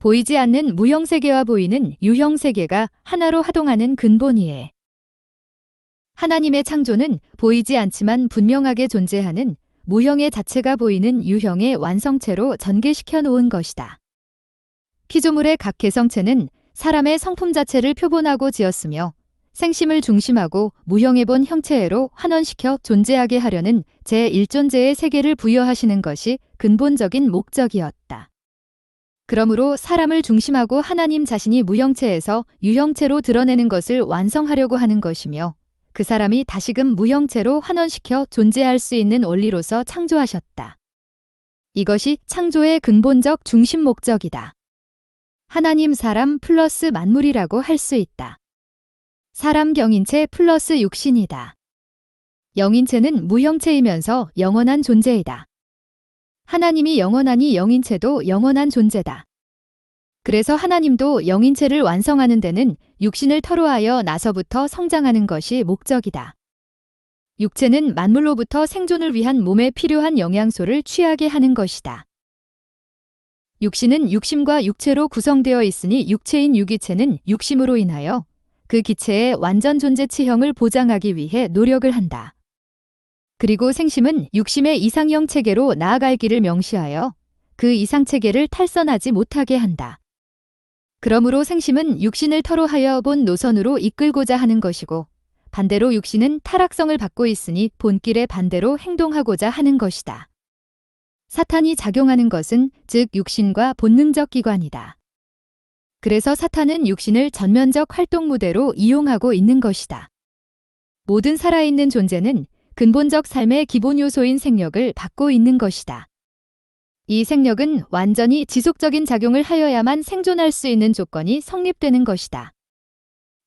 보이지 않는 무형세계와 보이는 유형세계가 하나로 하동하는 근본이에. 하나님의 창조는 보이지 않지만 분명하게 존재하는 무형의 자체가 보이는 유형의 완성체로 전개시켜 놓은 것이다. 피조물의 각 개성체는 사람의 성품 자체를 표본하고 지었으며 생심을 중심하고 무형의 본 형체애로 환원시켜 존재하게 하려는 제1존재의 세계를 부여하시는 것이 근본적인 목적이었다. 그러므로 사람을 중심하고 하나님 자신이 무형체에서 유형체로 드러내는 것을 완성하려고 하는 것이며 그 사람이 다시금 무형체로 환원시켜 존재할 수 있는 원리로서 창조하셨다. 이것이 창조의 근본적 중심 목적이다. 하나님 사람 플러스 만물이라고 할 수 있다. 사람 경인체 플러스 육신이다. 영인체는 무형체이면서 영원한 존재이다. 하나님이 영원하니 영인체도 영원한 존재다. 그래서 하나님도 영인체를 완성하는 데는 육신을 터로하여 나서부터 성장하는 것이 목적이다. 육체는 만물로부터 생존을 위한 몸에 필요한 영양소를 취하게 하는 것이다. 육신은 육심과 육체로 구성되어 있으니 육체인 유기체는 육심으로 인하여 그 기체의 완전 존재치형을 보장하기 위해 노력을 한다. 그리고 생심은 육심의 이상형 체계로 나아갈 길을 명시하여 그 이상 체계를 탈선하지 못하게 한다. 그러므로 생심은 육신을 터로하여 본 노선으로 이끌고자 하는 것이고 반대로 육신은 타락성을 받고 있으니 본길에 반대로 행동하고자 하는 것이다. 사탄이 작용하는 것은 즉 육신과 본능적 기관이다. 그래서 사탄은 육신을 전면적 활동 무대로 이용하고 있는 것이다. 모든 살아있는 존재는 근본적 삶의 기본 요소인 생력을 받고 있는 것이다. 이 생력은 완전히 지속적인 작용을 하여야만 생존할 수 있는 조건이 성립되는 것이다.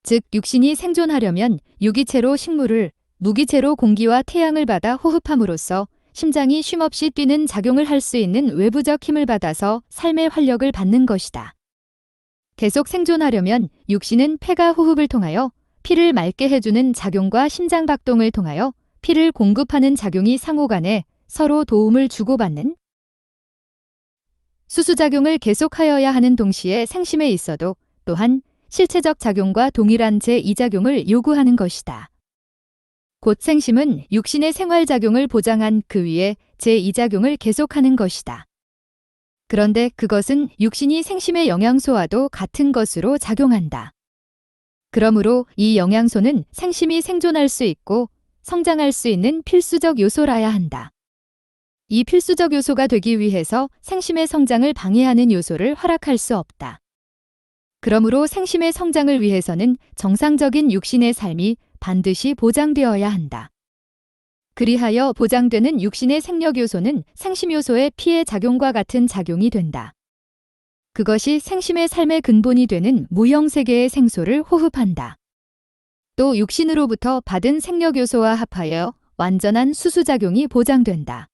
즉 육신이 생존하려면 유기체로 식물을, 무기체로 공기와 태양을 받아 호흡함으로써 심장이 쉼없이 뛰는 작용을 할 수 있는 외부적 힘을 받아서 삶의 활력을 받는 것이다. 계속 생존하려면 육신은 폐가 호흡을 통하여 피를 맑게 해주는 작용과 심장 박동을 통하여 피를 공급하는 작용이 상호간에 서로 도움을 주고받는 수수작용을 계속하여야 하는 동시에 생심에 있어도 또한 실체적 작용과 동일한 제2작용을 요구하는 것이다. 곧 생심은 육신의 생활작용을 보장한 그 위에 제2작용을 계속하는 것이다. 그런데 그것은 육신이 생심의 영양소와도 같은 것으로 작용한다. 그러므로 이 영양소는 생심이 생존할 수 있고 성장할 수 있는 필수적 요소라야 한다. 이 필수적 요소가 되기 위해서 생심의 성장을 방해하는 요소를 허락할 수 없다. 그러므로 생심의 성장을 위해서는 정상적인 육신의 삶이 반드시 보장되어야 한다. 그리하여 보장되는 육신의 생력 요소는 생심 요소의 피해 작용과 같은 작용이 된다. 그것이 생심의 삶의 근본이 되는 무형세계의 생소를 호흡한다. 또 육신으로부터 받은 생력 요소와 합하여 완전한 수수작용이 보장된다.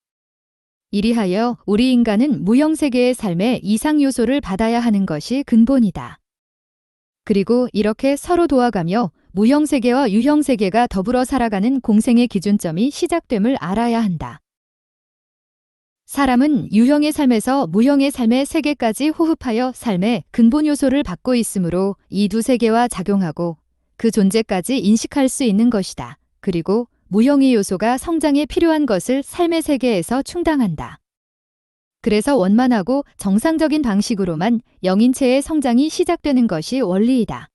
이리하여 우리 인간은 무형세계의 삶의 이상 요소를 받아야 하는 것이 근본이다. 그리고 이렇게 서로 도와가며 무형세계와 유형세계가 더불어 살아가는 공생의 기준점이 시작됨을 알아야 한다. 사람은 유형의 삶에서 무형의 삶의 세계까지 호흡하여 삶의 근본 요소를 받고 있으므로 이 두 세계와 작용하고 그 존재까지 인식할 수 있는 것이다. 그리고 무형의 요소가 성장에 필요한 것을 삶의 세계에서 충당한다. 그래서 원만하고 정상적인 방식으로만 영인체의 성장이 시작되는 것이 원리이다.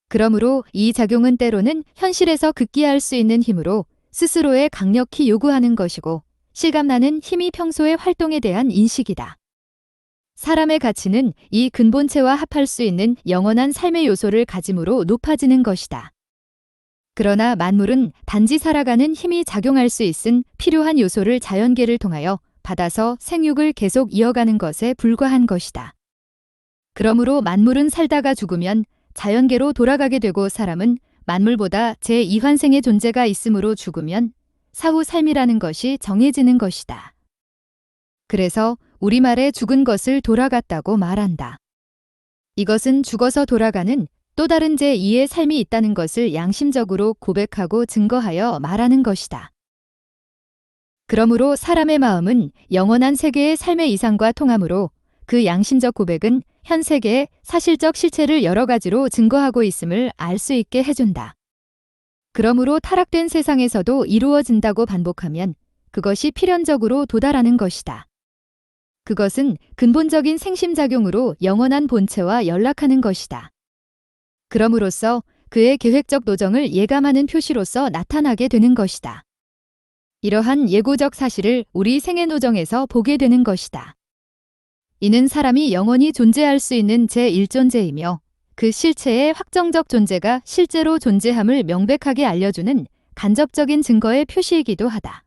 그러므로 이 작용은 때로는 현실에서 극기할 수 있는 힘으로 스스로에 강력히 요구하는 것이고 실감나는 힘이 평소의 활동에 대한 인식이다. 사람의 가치는 이 근본체와 합할 수 있는 영원한 삶의 요소를 가짐으로 높아지는 것이다. 그러나 만물은 단지 살아가는 힘이 작용할 수 있은 필요한 요소를 자연계를 통하여 받아서 생육을 계속 이어가는 것에 불과한 것이다. 그러므로 만물은 살다가 죽으면 자연계로 돌아가게 되고 사람은 만물보다 제2환생의 존재가 있으므로 죽으면 사후 삶이라는 것이 정해지는 것이다. 그래서 우리말에 죽은 것을 돌아갔다고 말한다. 이것은 죽어서 돌아가는 또 다른 제2의 삶이 있다는 것을 양심적으로 고백하고 증거하여 말하는 것이다. 그러므로 사람의 마음은 영원한 세계의 삶의 이상과 통하므로 그 양심적 고백은 현 세계의 사실적 실체를 여러 가지로 증거하고 있음을 알 수 있게 해준다. 그러므로 타락된 세상에서도 이루어진다고 반복하면 그것이 필연적으로 도달하는 것이다. 그것은 근본적인 생심작용으로 영원한 본체와 연락하는 것이다. 그럼으로써 그의 계획적 노정을 예감하는 표시로서 나타나게 되는 것이다. 이러한 예고적 사실을 우리 생애 노정에서 보게 되는 것이다. 이는 사람이 영원히 존재할 수 있는 제1존재이며 그 실체의 확정적 존재가 실제로 존재함을 명백하게 알려주는 간접적인 증거의 표시이기도 하다.